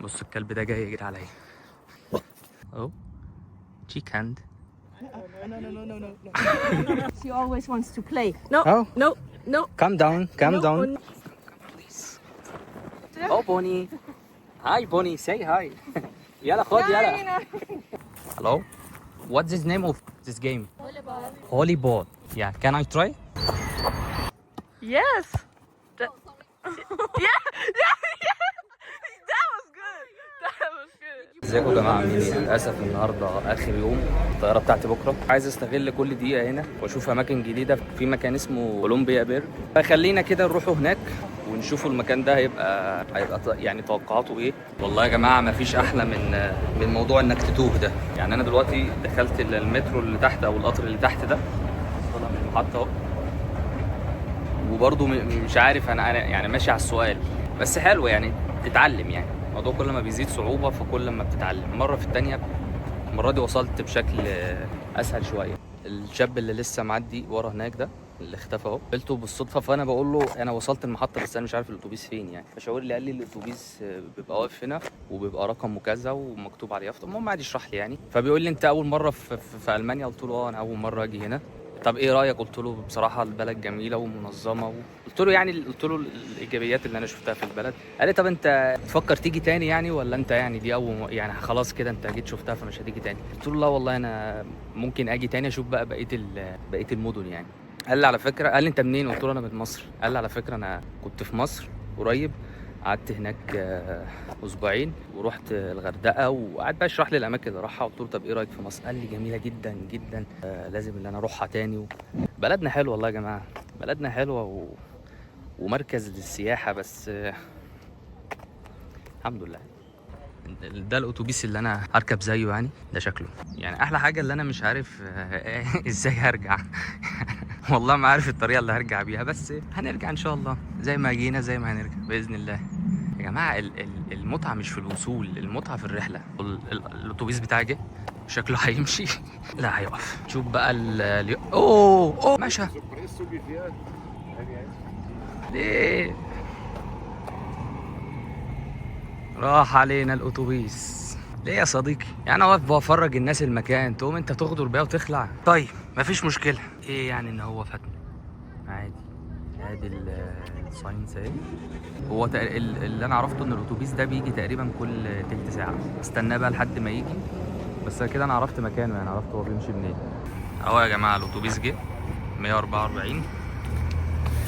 بص الكلب ده جاي يجري عليا اهو. تشيك هاند. She always wants to play. No, Oh. no, no. Calm down, calm No, down. on- Oh Bonnie. Hi Bonnie, say hi. يلا خد يلا. Hello. What's the name of this game? Volleyball. Volleyball. Yeah, can I try? Yes. That... yeah, yeah, yeah. That was good. That was good. ازيكم يا جماعه عاملين ايه؟ للاسف النهارده اخر يوم، الطياره بتاعتي بكره. عايز استغل كل دقيقه هنا واشوف اماكن جديده. في مكان اسمه اولمبيا بيرج، فخلينا كده نروحوا هناك ونشوفوا المكان ده هيبقى يعني توقعاته ايه. والله يا جماعه مفيش احلى من موضوع انك تتوه ده. يعني انا دلوقتي دخلت المترو اللي تحت او القطر اللي تحت ده، طالع من المحطه اهو، وبرضه مش عارف انا يعني ماشي على السؤال. بس حلو يعني تتعلم، يعني الموضوع كل ما بيزيد صعوبة فكل ما بتتعلم مرة في التانية. المرة دي وصلت بشكل أسهل شوية. الشاب اللي لسه معدي ورا هناك ده اللي اختفى اهو، قلته بالصدفة، فأنا بقول له أنا وصلت المحطة بس أنا مش عارف الأتوبيس فين يعني. فشاور لي قال لي الأتوبيس بيبقى واقف هنا وبيبقى رقمه كذا ومكتوب عليه يافطة. المهم قعد يشرح لي يعني. فبيقول لي أنت أول مرة في ألمانيا؟ قلت له أه أنا أول مرة أجي هنا. طب ايه رايك؟ قلت له بصراحه البلد جميله ومنظمه قلت له يعني الايجابيات اللي انا شفتها في البلد. قال لي طب انت تفكر تيجي تاني يعني، ولا انت يعني دي اول يعني خلاص كده انت جيت شفتها فمش هتيجي تاني؟ قلت له لا والله انا ممكن اجي تاني اشوف بقى بقيه المدن يعني. قال لي على فكره، قال لي انت منين؟ قلت له انا من مصر. قال لي على فكره انا كنت في مصر قريب، قعدت هناك اسبوعين ورحت الغردقه، وقعد بقى يشرح لي الاماكن اللي راحها. قلت له طب ايه رايك في مصر؟ قال لي جميله جدا جدا، لازم ان انا اروحها تاني. بلدنا حلوه والله يا جماعه، بلدنا حلوه ومركز للسياحه. بس الحمد لله. ده الاتوبيس اللي انا هركب زيه يعني، ده شكله يعني احلى حاجه. اللي انا مش عارف ازاي هرجع. والله ما عارف الطريقه اللي هرجع بيها، بس هنرجع ان شاء الله زي ما جينا زي ما هنرجع باذن الله. يا جماعه المتعه مش في الوصول، المتعه في الرحله. الاتوبيس بتاعي جه، شكله هيمشي. لا هيقف. شوف بقى اوه مشى ليه؟ راح علينا الاتوبيس ليه يا صديقي؟ يعني انا واقف بفرج الناس المكان، تقوم انت تغدر بيها وتخلع؟ طيب مفيش مشكله. ايه يعني ان هو فاتني عادي. ادي الساينس اهي. هو اللي انا عرفته ان الاتوبيس ده بيجي تقريبا كل تلت ساعه. استناه بقى لحد ما يجي. بس كده انا عرفت مكانه، يعني عرفت هو بيمشي منين. اهو يا جماعه الاتوبيس جه 144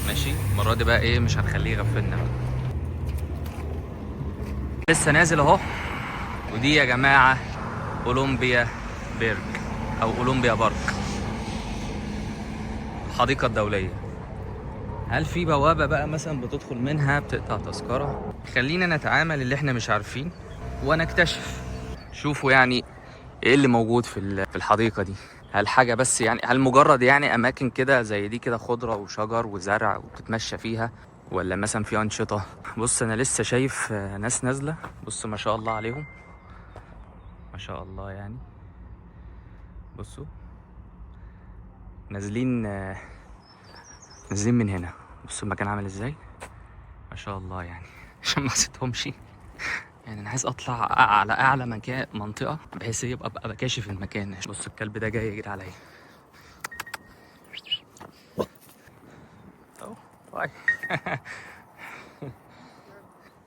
ماشي. المره دي بقى ايه، مش هنخليه يغفلنا بقى. لسه نازل اهو. ودي يا جماعه اولمبيا بيرج او اولمبيا بارك، الحديقه الدوليه. هل في بوابه بقى مثلا بتدخل منها بتقطع تذكره؟ خلينا نتعامل اللي احنا مش عارفين ونكتشف. شوفوا يعني ايه اللي موجود في الحديقه دي. هل حاجه بس يعني، هل مجرد يعني اماكن كده زي دي كده خضره وشجر وزرع وبتتمشى فيها، ولا مثلا في انشطه؟ بص انا لسه شايف ناس نازله، بص ما شاء الله عليهم، ما شاء الله يعني. بصوا نازلين نازلين من هنا. بصوا المكان عامل ازاي، ما شاء الله يعني. عشان ما سيتهمش يعني. انا عايز اطلع على اعلى مكان منطقه بحيث ابقى كاشف المكان. بص الكلب ده جاي يجري عليا اهو. باي.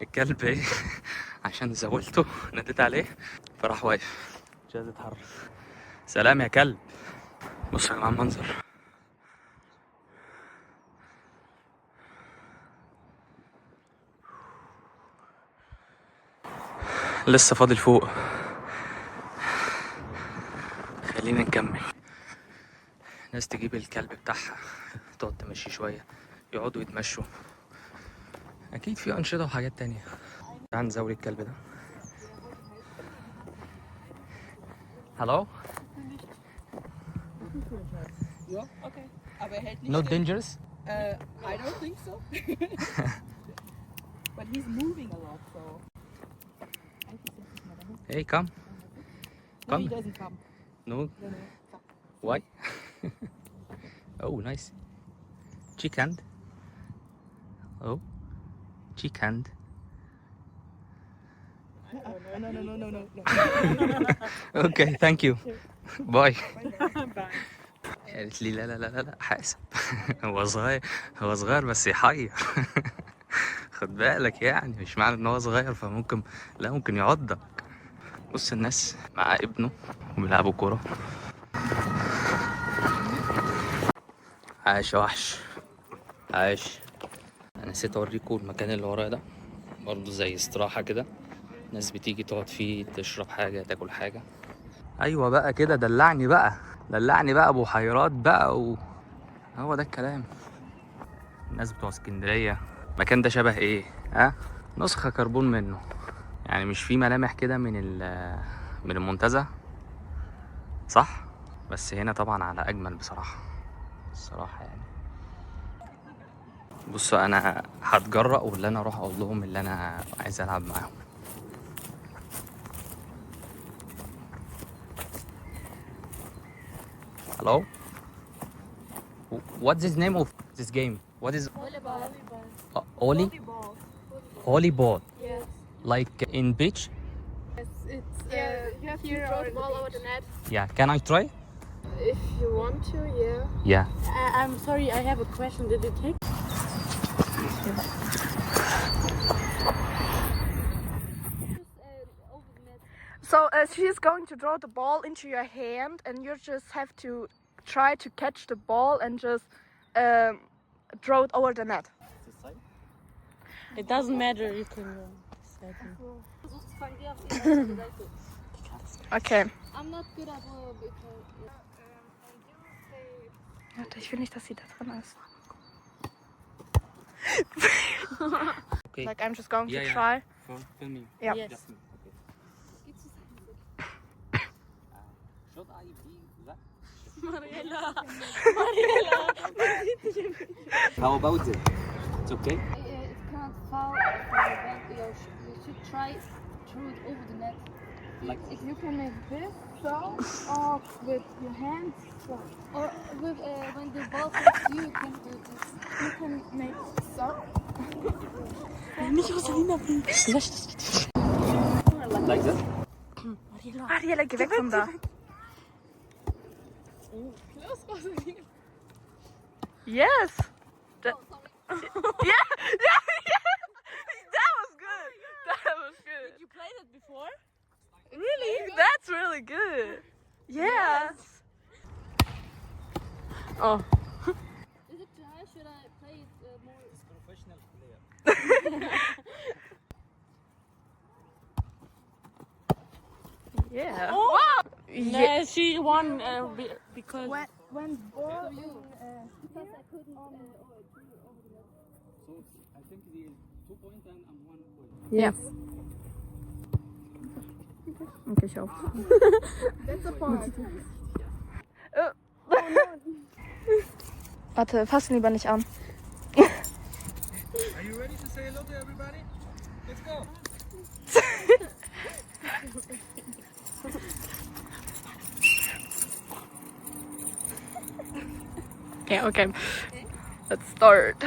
الكلب ايه، عشان زولته ناديت عليه فراح واقف مش عايز يتحرك. سلام يا كلب. بصوا يا جماعه المنظر، لسه فاضل فوق، خلينا نكمل. ناس تجيب الكلب بتاعها تقعد تمشي شويه، يقعدوا يتمشوا. اكيد في انشطه وحاجات تانية. تعال نزول الكلب ده. هلو. Ja, okay. Aber er hält nicht Not still. dangerous. I don't think so. But he's moving a lot, so. Hey come. No, he Come. doesn't come. No. No, no. Come. Why? Oh nice. Cheek hand. Oh. Cheek hand. No. اوكي ثانك يو باي. قالت لي لا لا لا لا لا حاسب. هو صغير، هو صغير بس يحير. خد بالك يعني مش معنى ان هو صغير فممكن، لا ممكن يعضك. بص الناس مع ابنه وبيلعبوا كورة. عاش يا وحش عاش. انا نسيت اوريكم المكان اللي ورايا ده، برضه زي استراحة كده، ناس بتيجي تقعد فيه تشرب حاجة تاكل حاجة. ايوه بقى كده دلعني بقى، دلعني بقى بحيرات بقى هو ده الكلام. الناس بتوع اسكندرية المكان ده شبه ايه؟ ها؟ نسخة كربون منه، يعني مش فيه ملامح كده من المنتزه صح؟ بس هنا طبعا على اجمل بصراحة الصراحة يعني. بصوا انا هتجرأ واللي انا اروح اقول لهم اللي انا عايز العب معاهم. Hello? What's the name of this game? What is Oli? Volleyball. Yes. Like in beach? Yes, it's you have to throw the ball over the net. Yeah. Can I try? If you want to, yeah. Yeah. I'm sorry, I have a question. Did it take? So she's going to draw the ball into your hand, and you just have to try to catch the ball and just throw it over the net. It doesn't matter. You can. Okay. I'm not good at because. Warte, ich will nicht, dass sie da drin ist. Okay. Like I'm just going Yeah, to yeah. try. For filming. Yeah. Yes. Just me. Okay. Should I be that? Mariela. How about it? It's okay? It can't fall you should try throw it over the net. Like If you can make this so, or with your hands, so. Or with, when the ball comes to you, you can do this. You can make so. Nicht Rosalina, lösch das. like that? Ariela, geh weg von da. Los, Rosalina. Yes. That, yeah. That was good. That was good. You played it before? Really? That's really good. Yes. Oh. Is it too high? Should I play it more? Professional player. Yeah. Oh. Wow. Yeah. Yeah, she won because. When ball For you. Because I couldn't throw it over the net. So I think the 2 points and 1 point. Yeah. Okay, ich auch. That's a point. Warte, fass ihn lieber nicht an. Are you ready to say hello to everybody? Let's go. Yeah, okay. Let's start.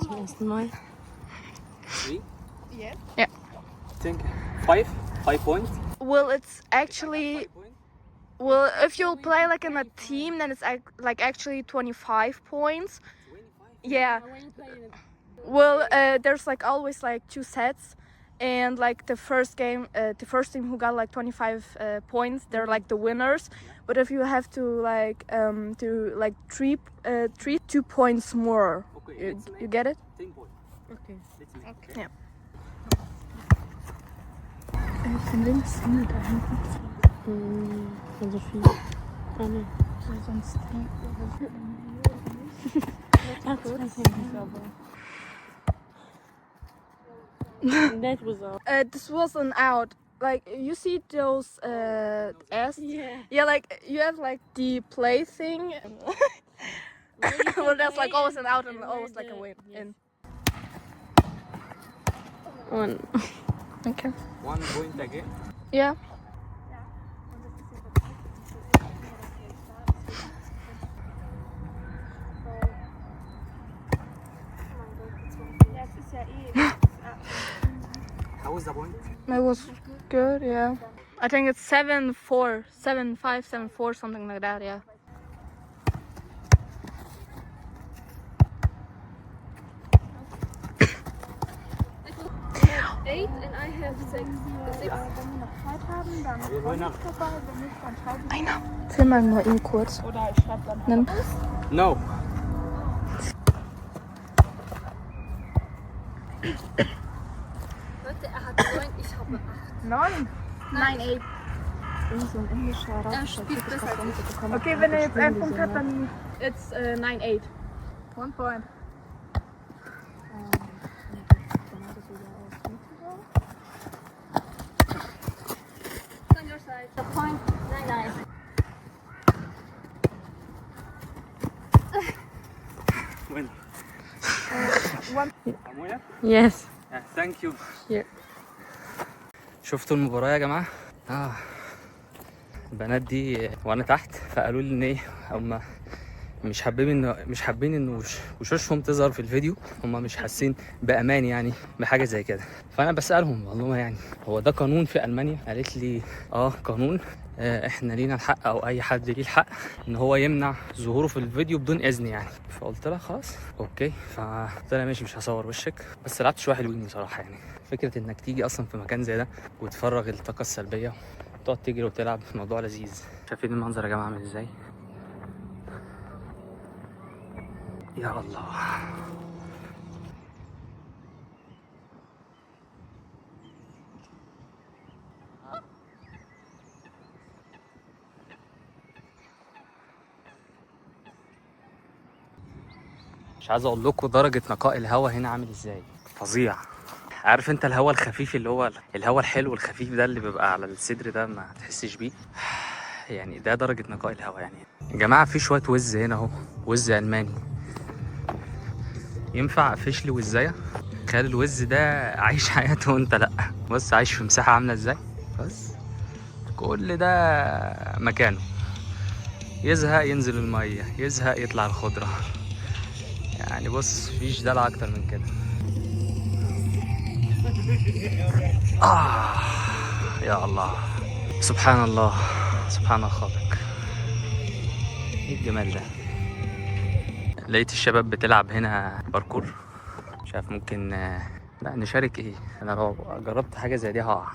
Zum ersten Mal. 3? Yeah. I think 5 points. Well, it's actually 5 points. well if you'll play like in a team, then it's like actually 25 points. 25. Yeah. When you play it. Well, there's like always like 2 sets, and like the first game, the first team who got like 25 points, they're like the winners. But if you have to like do like 3 2 points more, Okay, you get it? 10 points. Okay. Let's make. Okay. Yeah. Von links da hinten. Von Sophie. Ah, ne. Sonst That was all. this was an out. Like you see those S. Yeah, like you have like the play thing. Well, there's like always an out and always like a win. In. One. Okay. 1 point again. Yeah. Ja, es ist ja eh. How was the point? It was good, yeah. I think it's 7-4, 7-5, 7-4, something like that, yeah. Eight and I have six. Einer. Film mal nur ihn kurz. Oder ich schreibe dann. Nimm. No. Leute, er hat 9, ich habe 8. 9? 9-8. So ein englischer Er spielt besser als ich. Okay, wenn er jetzt einen Punkt hat, dann it's 9-8. 1 point. On your side. The point 9-9. When? Amoya? Yes. Thank you. شفتوا المباراة يا جماعة؟ البنات دي وانا تحت فقالوا لي ان ايه هم مش حابين ان وشوشهم تظهر في الفيديو. هم مش حاسين بامان يعني بحاجه زي كده. فانا بسالهم والله يعني هو ده قانون في المانيا؟ قالت لي قانون. احنا لينا الحق او اي حد ليه الحق ان هو يمنع ظهوره في الفيديو بدون اذن يعني. فقلت لها خلاص اوكي. فقلت لها ماشي مش هصور وشك. بس لعبت شويه حلوين بصراحه يعني. فكره انك تيجي اصلا في مكان زي ده وتفرغ الطاقه السلبيه تقعد تجري وتلعب، الموضوع لذيذ. شايفين المنظر يا جماعه عامل ازاي؟ يا الله. مش عايز اقول لكم درجه نقاء الهواء هنا عامل ازاي، فظيع. عارف انت الهواء الخفيف اللي هو الهواء الحلو الخفيف ده اللي بيبقى على الصدر ده ما تحسش بيه يعني. ده درجه نقاء الهواء يعني. يا جماعه في شويه وز هنا اهو، وز الماني. ينفع اقفش لي وزايه؟ تخيل الوز ده عايش حياته وانت لا. بص عايش في مساحه عامله ازاي. بس كل ده مكانه، يزهق ينزل الميه، يزهق يطلع الخضره يعني. بص مفيش دلع اكتر من كده. يا الله، سبحان الله، سبحان الخالق. ايه الجمال ده. لقيت الشباب بتلعب هنا باركور. مش عارف ممكن لا نشارك ايه. انا لو جربت حاجه زي دي هقع.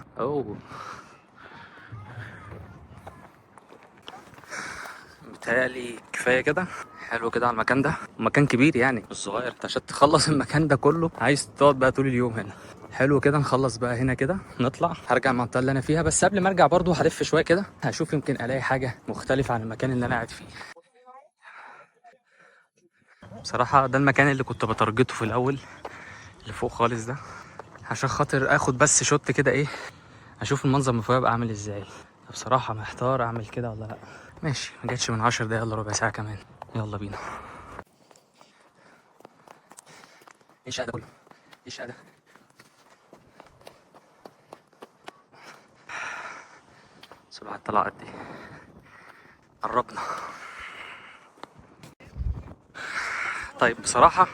بتهيألي كفايه كده. حلو كده على المكان ده. مكان كبير يعني مش صغير. انت عشان تخلص المكان ده كله عايز تقعد بقى طول اليوم هنا. حلو كده نخلص بقى هنا كده نطلع. هرجع المنطقه اللي انا فيها، بس قبل ما ارجع برضو هلف شويه كده هشوف يمكن الاقي حاجه مختلفه عن المكان اللي انا قاعد فيه. بصراحه ده المكان اللي كنت بتارجته في الاول، اللي فوق خالص ده، عشان خاطر اخد بس شوت كده ايه، اشوف المنظر من فوق يبقى عامل ازاي. بصراحه محتار اعمل كده ولا لا. ماشي، ما جاتش من 10 دقايق الا ربع ساعه كمان. يلا بينا. ايش هذا كله؟ ايش هذا؟ سرعة الطلعات دي. قربنا. طيب بصراحة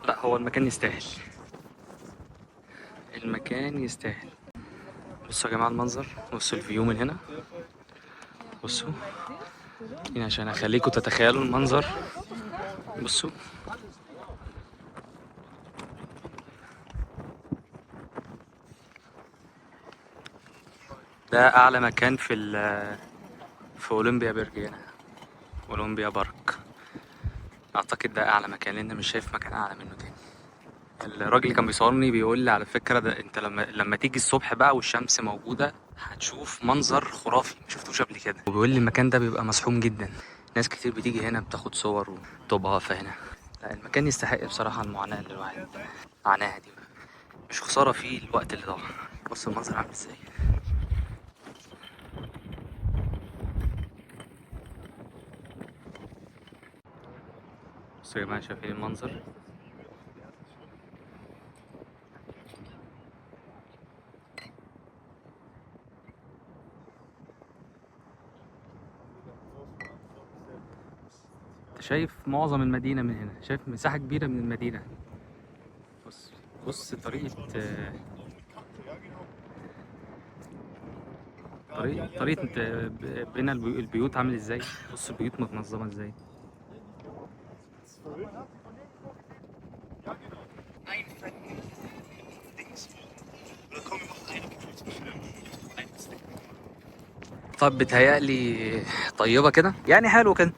لا، هو المكان يستاهل. المكان يستاهل. بصوا يا جماعة المنظر، بصوا الفيو من هنا. بصوا هنا عشان اخليكم تتخيلوا المنظر. بصوا ده اعلى مكان في اولمبيا بيرج هنا، اولمبيا بارك. اعتقد ده اعلى مكان لان مش شايف مكان اعلى منه تاني. الراجل اللي كان بيصورني بيقول لي على فكره ده انت لما تيجي الصبح بقى والشمس موجوده هتشوف منظر خرافي ما شفتوش قبل كده. وبيقول لي المكان ده بيبقى مزحوم جدا، ناس كتير بتيجي هنا بتاخد صور وتبقى واقفه هنا. لا المكان يستحق بصراحه المعاناه اللي الواحد عاناها دي. مش خساره فيه الوقت اللي ضاع. بص المنظر عامل ازاي. بصوا يا جماعه شايفين المنظر. شايف معظم المدينة من هنا، شايف مساحة كبيرة من المدينة. بص طريقة طريقة بين البيوت عامل ازاي. بص البيوت متنظمة ازاي. طب بتهيألي طيبة كده يعني حلو كده.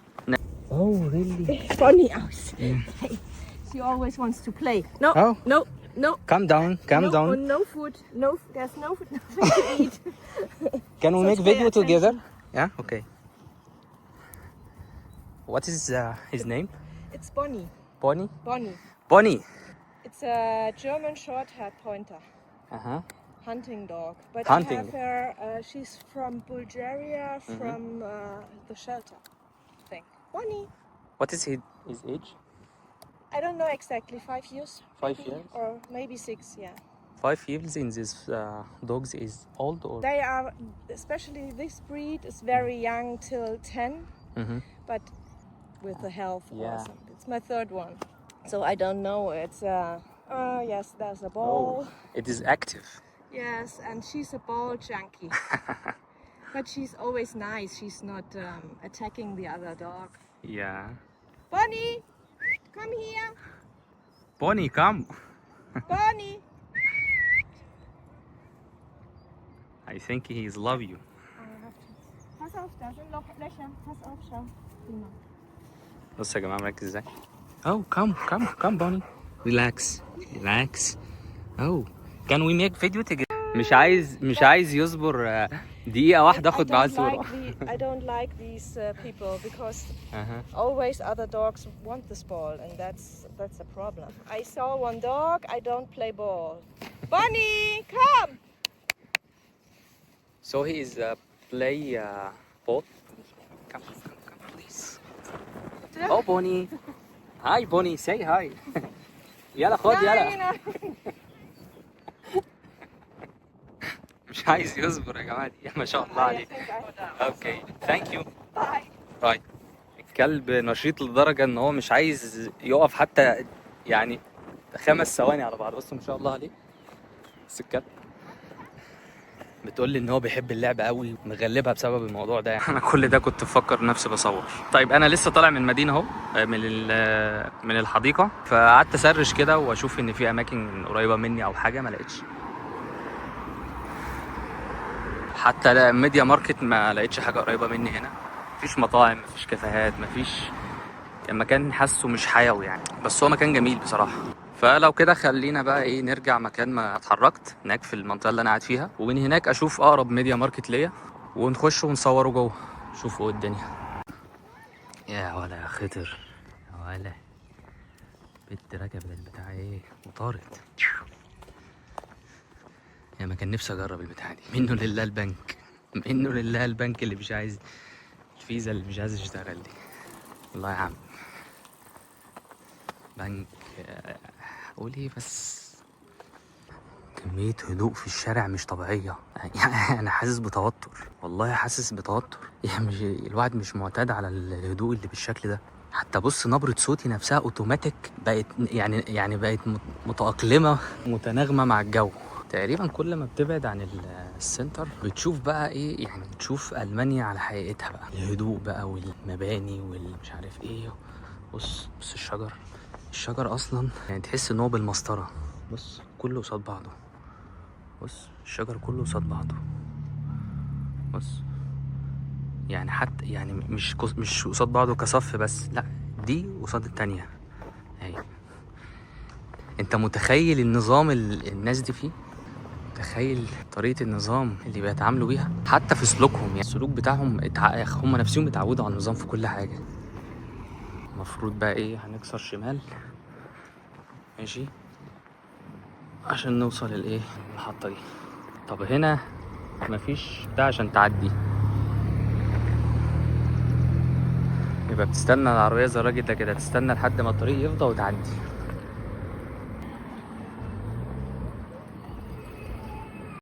Oh really? Funny house. She always wants to play. No, Oh. no, no. Calm down, calm no, down. No food. No, there's no food, nothing to eat. Can we So make pay video attention. together? Yeah, okay. What is his name? It's Bonnie. Bonnie? Bonnie. Bonnie. It's a German short-haired pointer. Uh-huh. Hunting dog. But Hunting. I have her, she's from Bulgaria, from the shelter, I think. Bonnie. What is his age? I don't know exactly, 5 years. 5 maybe, years? Or maybe 6, yeah. 5 years in this dogs is old or? They are, especially this breed is very young till 10, Mm-hmm. but with the health Yeah. awesome. It's my third one. So I don't know, it's yes, there's a ball. It is active. Yes, and she's a ball junkie. But she's always nice. She's not attacking the other dog. Yeah. Bonnie, come here. Bonnie, come. Bonnie. I think he love you. Pass auf, da sind noch Löcher. Pass auf, schau. بص يا جماعة مركز ازاي. Oh, come Bonnie. Relax. Oh, can we make video together? مش عايز يصبر دقيقة واحدة اخد معاه صورة. I don't like these people because Uh-huh. always other dogs want this ball, and that's a problem. I saw one dog. I don't play ball. Bonnie, come. So he is play ball. Come, please. Oh, Bonnie. Hi, Bonnie. Say hi. يلا خد يلا. مش عايز يصبر يا جماعة دي ما شاء الله عليه. اوكي ثانك يو. باي. الكلب نشيط لدرجة ان هو مش عايز يقف حتى يعني 5 ثواني على بعض. بصوا ما شاء الله عليه. بس الكلب بتقول لي ان هو بيحب اللعبه قوي مغلبها بسبب الموضوع ده يعني. انا كل ده كنت بفكر نفسي بصور. طيب انا لسه طالع من المدينه اهو من الحديقه، فقعدت اسرش كده واشوف ان في اماكن قريبه مني او حاجه، ما لقيتش. حتى ميديا ماركت ما لقيتش حاجه قريبه مني هنا. مفيش مطاعم، مفيش كافيهات، مفيش مكان حاسه مش حيوي يعني، بس هو مكان جميل بصراحه. فلو كده خلينا بقى ايه نرجع مكان ما اتحركت هناك في المنطقه اللي انا قاعد فيها، ومن هناك اشوف اقرب ميديا ماركت ليا ونخش ونصوره جوه. شوفوا ايه الدنيا. يا ولا يا خطر يا ولا بنت ركبت البتاع ايه وطارت. يا ما كان نفسي اجرب البتاع دي. منه لله البنك، منه لله البنك اللي مش عايز، الفيزا اللي مش عايز يشتغل دي. والله يا عم بنك قول ايه بس. كمية هدوء في الشارع مش طبيعية يعني. أنا حاسس بتوتر، والله حاسس بتوتر يعني. مش الواحد مش معتاد على الهدوء اللي بالشكل ده. حتى بص نبرة صوتي نفسها اوتوماتيك بقت يعني بقت متأقلمة متناغمة مع الجو. تقريبا كل ما بتبعد عن السنتر بتشوف بقى ايه يعني، بتشوف ألمانيا على حقيقتها بقى. الهدوء بقى والمباني والمش عارف ايه. بص الشجر اصلا يعني تحس ان هو بالمسطره. بص كله قصاد بعضه. بص الشجر كله قصاد بعضه. بص يعني حتى يعني مش قصاد بعضه كصف بس، لا دي قصاد التانية اهي. انت متخيل النظام الناس دي فيه؟ متخيل طريقة النظام اللي بيتعاملوا بيها حتى في سلوكهم يعني. السلوك بتاعهم هم نفسهم اتعودوا على النظام في كل حاجة. المفروض بقى ايه هنكسر شمال ماشي عشان نوصل الايه المحطة دي. طب هنا مفيش بتاع عشان تعدي، يبقى بتستنى العربية زي الراجل ده كده، تستنى لحد ما الطريق يفضى وتعدي.